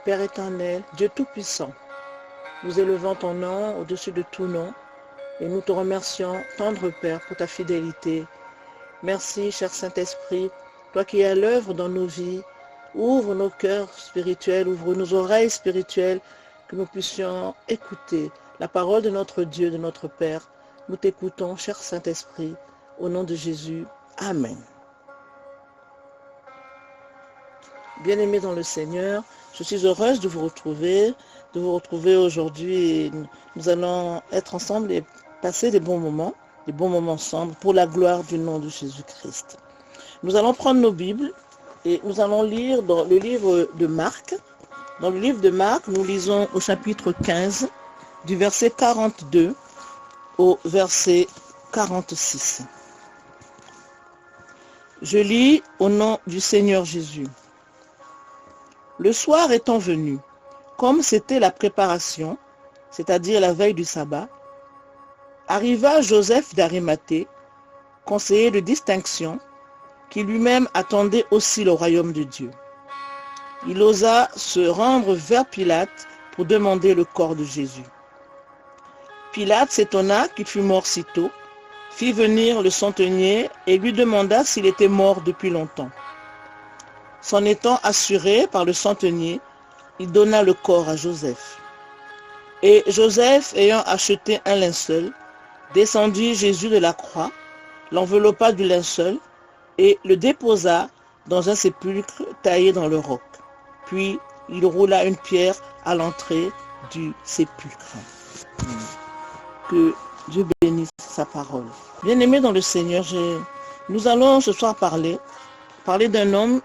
Père éternel, Dieu Tout-Puissant, nous élevons ton nom au-dessus de tout nom et nous te remercions, tendre Père, pour ta fidélité. Merci, cher Saint-Esprit, toi qui es à l'œuvre dans nos vies. Ouvre nos cœurs spirituels, ouvre nos oreilles spirituelles, que nous puissions écouter la parole de notre Dieu, de notre Père. Nous t'écoutons, cher Saint-Esprit, au nom de Jésus. Amen. Bien-aimés dans le Seigneur, je suis heureuse de vous retrouver aujourd'hui. Nous allons être ensemble et passer des bons moments ensemble pour la gloire du nom de Jésus-Christ. Nous allons prendre nos Bibles et nous allons lire dans le livre de Marc. Dans le livre de Marc, nous lisons au chapitre 15, du verset 42 au verset 46. Je lis au nom du Seigneur Jésus. Le soir étant venu, comme c'était la préparation, c'est-à-dire la veille du sabbat, arriva Joseph d'Arimathée, conseiller de distinction, qui lui-même attendait aussi le royaume de Dieu. Il osa se rendre vers Pilate pour demander le corps de Jésus. Pilate s'étonna qu'il fût mort si tôt, fit venir le centenier et lui demanda s'il était mort depuis longtemps. S'en étant assuré par le centenier, il donna le corps à Joseph. Et Joseph, ayant acheté un linceul, descendit Jésus de la croix, l'enveloppa du linceul et le déposa dans un sépulcre taillé dans le roc. Puis il roula une pierre à l'entrée du sépulcre. Que Dieu bénisse sa parole. Bien-aimés dans le Seigneur, nous allons ce soir parler d'un homme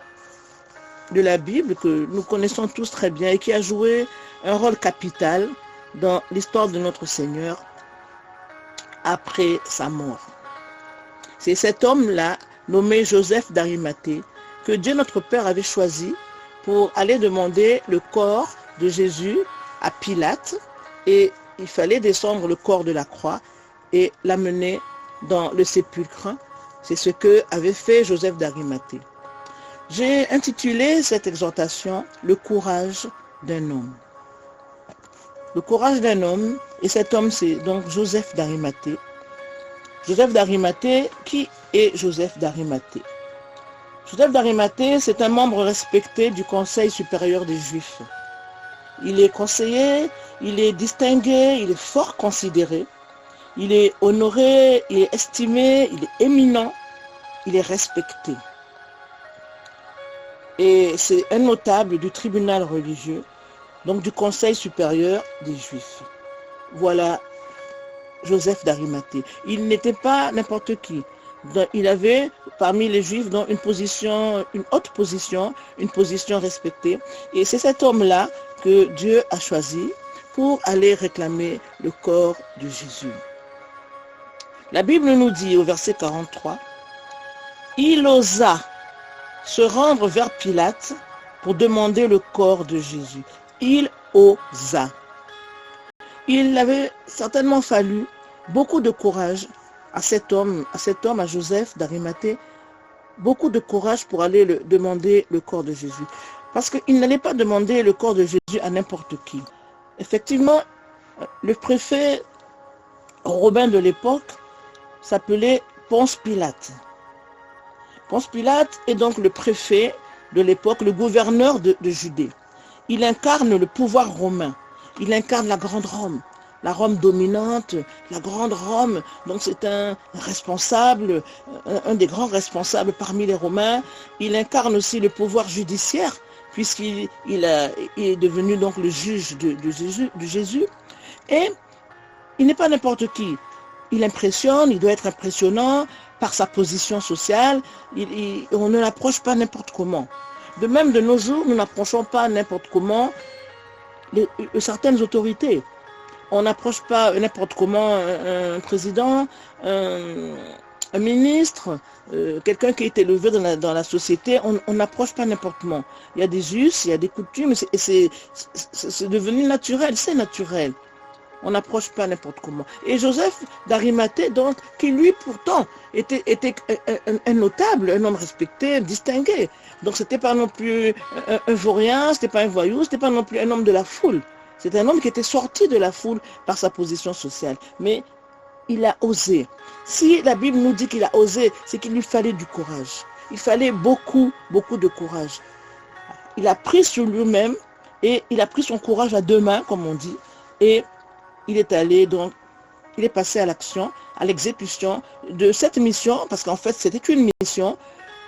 de la Bible que nous connaissons tous très bien et qui a joué un rôle capital dans l'histoire de notre Seigneur après sa mort. C'est cet homme-là, nommé Joseph d'Arimathée, que Dieu notre Père avait choisi pour aller demander le corps de Jésus à Pilate, et il fallait descendre le corps de la croix et l'amener dans le sépulcre. C'est ce que avait fait Joseph d'Arimathée. J'ai intitulé cette exhortation « Le courage d'un homme ». Le courage d'un homme, et cet homme c'est donc Joseph d'Arimathée. Joseph d'Arimathée, qui est Joseph d'Arimathée? Joseph d'Arimathée, c'est un membre respecté du Conseil supérieur des Juifs. Il est conseiller, il est distingué, il est fort considéré, il est honoré, il est estimé, il est éminent, il est respecté. Et c'est un notable du tribunal religieux, donc du Conseil supérieur des Juifs. Voilà Joseph d'Arimathée. Il n'était pas n'importe qui. Il avait parmi les Juifs dans une haute position, une position respectée. Et c'est cet homme-là que Dieu a choisi pour aller réclamer le corps de Jésus. La Bible nous dit au verset 43, « Il osa se rendre vers Pilate pour demander le corps de Jésus. » Il osa. Il avait certainement fallu beaucoup de courage à cet homme, à Joseph d'Arimathée, beaucoup de courage pour aller demander le corps de Jésus. Parce qu'il n'allait pas demander le corps de Jésus à n'importe qui. Effectivement, le préfet romain de l'époque s'appelait Ponce Pilate. Ponce Pilate est donc le préfet de l'époque, le gouverneur de Judée. Il incarne le pouvoir romain. Il incarne la grande Rome. La Rome dominante, la grande Rome, donc c'est un responsable, un des grands responsables parmi les Romains. Il incarne aussi le pouvoir judiciaire, puisqu'il est devenu donc le juge de Jésus. Et il n'est pas n'importe qui. Il impressionne, il doit être impressionnant par sa position sociale. On ne l'approche pas n'importe comment. De même, de nos jours, nous n'approchons pas n'importe comment certaines autorités. On n'approche pas n'importe comment un président, un ministre, quelqu'un qui est élevé dans la société. On n'approche pas n'importe comment. Il y a des us, il y a des coutumes, et c'est devenu naturel, c'est naturel. On n'approche pas n'importe comment. Et Joseph d'Arimathée, donc, qui lui pourtant était un notable, un homme respecté, distingué. Donc c'était pas non plus un vaurien, c'était pas un voyou, c'était pas non plus un homme de la foule. C'est un homme qui était sorti de la foule par sa position sociale. Mais il a osé. Si la Bible nous dit qu'il a osé, c'est qu'il lui fallait du courage. Il fallait beaucoup, beaucoup de courage. Il a pris sur lui-même et il a pris son courage à deux mains, comme on dit, et il est allé, donc, il est passé à l'action, à l'exécution de cette mission, parce qu'en fait, c'était une mission,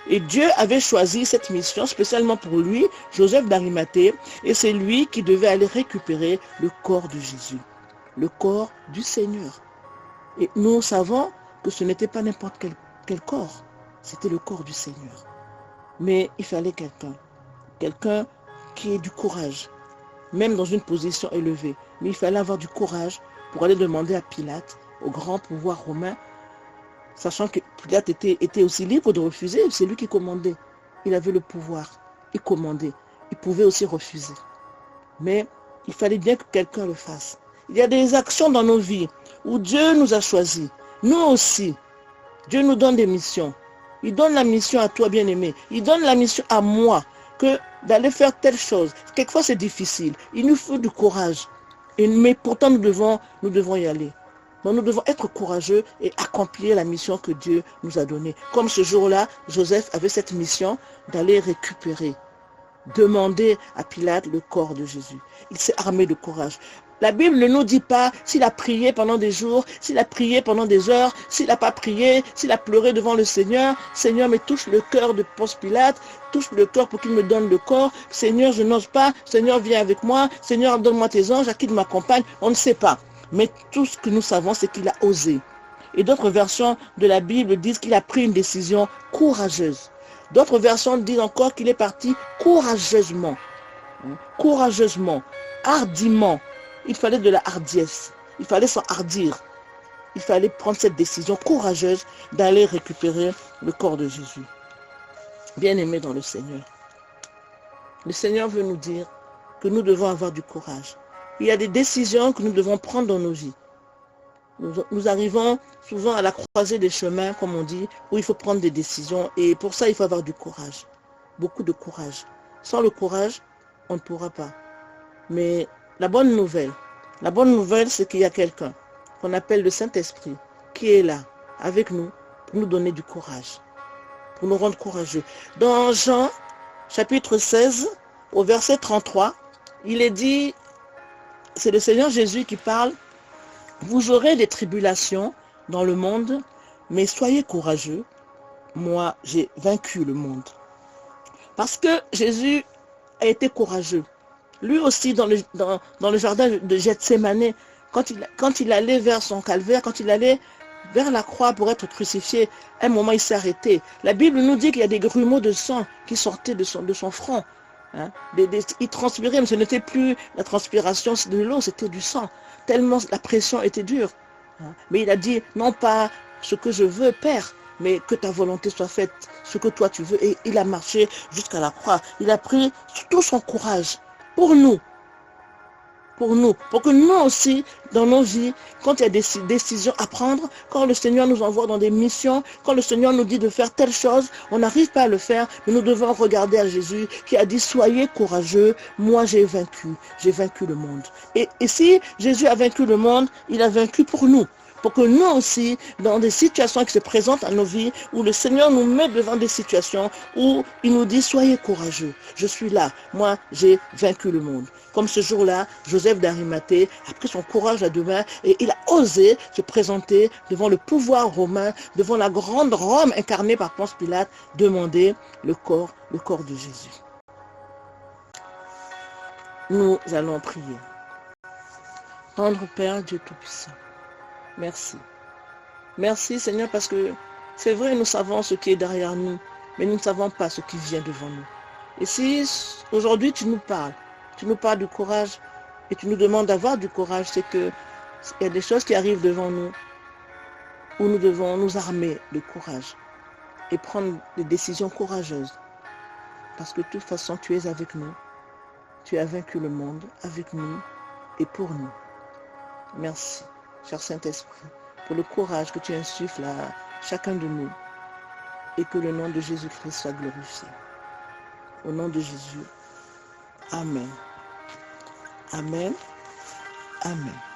et Dieu avait choisi cette mission spécialement pour lui, Joseph d'Arimathée, et c'est lui qui devait aller récupérer le corps de Jésus, le corps du Seigneur. Et nous savons que ce n'était pas n'importe quel corps, c'était le corps du Seigneur. Mais il fallait quelqu'un qui ait du courage, même dans une position élevée. Mais il fallait avoir du courage pour aller demander à Pilate, au grand pouvoir romain, sachant que Pilate était aussi libre de refuser, c'est lui qui commandait. Il avait le pouvoir, il commandait, il pouvait aussi refuser. Mais il fallait bien que quelqu'un le fasse. Il y a des actions dans nos vies où Dieu nous a choisis. Nous aussi, Dieu nous donne des missions. Il donne la mission à toi, bien-aimé. Il donne la mission à moi, que d'aller faire telle chose. Quelquefois, c'est difficile. Il nous faut du courage. Mais pourtant, nous devons y aller. Donc, nous devons être courageux et accomplir la mission que Dieu nous a donnée. Comme ce jour-là, Joseph avait cette mission d'aller récupérer, demander à Pilate le corps de Jésus. Il s'est armé de courage. La Bible ne nous dit pas s'il a prié pendant des jours, s'il a prié pendant des heures, s'il n'a pas prié, s'il a pleuré devant le Seigneur. Seigneur, mais touche le cœur de Ponce Pilate, touche le cœur pour qu'il me donne le corps. Seigneur, je n'ose pas. Seigneur, viens avec moi. Seigneur, donne-moi tes anges, à qui m'accompagne. On ne sait pas. Mais tout ce que nous savons, c'est qu'il a osé. Et d'autres versions de la Bible disent qu'il a pris une décision courageuse. D'autres versions disent encore qu'il est parti courageusement. Courageusement, hardiment. Il fallait de la hardiesse. Il fallait s'enhardir. Il fallait prendre cette décision courageuse d'aller récupérer le corps de Jésus. Bien-aimés dans le Seigneur. Le Seigneur veut nous dire que nous devons avoir du courage. Il y a des décisions que nous devons prendre dans nos vies. Nous arrivons souvent à la croisée des chemins, comme on dit, où il faut prendre des décisions. Et pour ça, il faut avoir du courage. Beaucoup de courage. Sans le courage, on ne pourra pas. Mais la bonne nouvelle, c'est qu'il y a quelqu'un qu'on appelle le Saint-Esprit qui est là, avec nous, pour nous donner du courage, pour nous rendre courageux. Dans Jean, chapitre 16, au verset 33, il est dit, c'est le Seigneur Jésus qui parle, « Vous aurez des tribulations dans le monde, mais soyez courageux, moi j'ai vaincu le monde. » Parce que Jésus a été courageux. Lui aussi, dans le jardin de Gethsémani, quand il allait vers son calvaire, quand il allait vers la croix pour être crucifié, à un moment il s'est arrêté. La Bible nous dit qu'il y a des grumeaux de sang qui sortaient de son front. Hein? Il transpirait, mais ce n'était plus la transpiration de l'eau, c'était du sang. Tellement la pression était dure. Hein? Mais il a dit, non pas ce que je veux, Père, mais que ta volonté soit faite, ce que toi tu veux. Et il a marché jusqu'à la croix. Il a pris tout son courage pour nous, pour que nous aussi, dans nos vies, quand il y a des décisions à prendre, quand le Seigneur nous envoie dans des missions, quand le Seigneur nous dit de faire telle chose, on n'arrive pas à le faire, mais nous devons regarder à Jésus qui a dit, soyez courageux, moi j'ai vaincu le monde. Et si Jésus a vaincu le monde, il a vaincu pour nous. Pour que nous aussi, dans des situations qui se présentent à nos vies, où le Seigneur nous met devant des situations où il nous dit, soyez courageux, je suis là, moi j'ai vaincu le monde. Comme ce jour-là, Joseph d'Arimathée a pris son courage à deux mains et il a osé se présenter devant le pouvoir romain, devant la grande Rome incarnée par Ponce Pilate, demander le corps de Jésus. Nous allons prier. Tendre Père Dieu Tout-Puissant, merci. Merci Seigneur parce que c'est vrai, nous savons ce qui est derrière nous, mais nous ne savons pas ce qui vient devant nous. Et si aujourd'hui tu nous parles du courage et tu nous demandes d'avoir du courage, c'est qu'il y a des choses qui arrivent devant nous où nous devons nous armer de courage et prendre des décisions courageuses. Parce que de toute façon, tu es avec nous. Tu as vaincu le monde avec nous et pour nous. Merci, cher Saint-Esprit, pour le courage que tu insuffles à chacun de nous et que le nom de Jésus-Christ soit glorifié. Au nom de Jésus, Amen. Amen. Amen.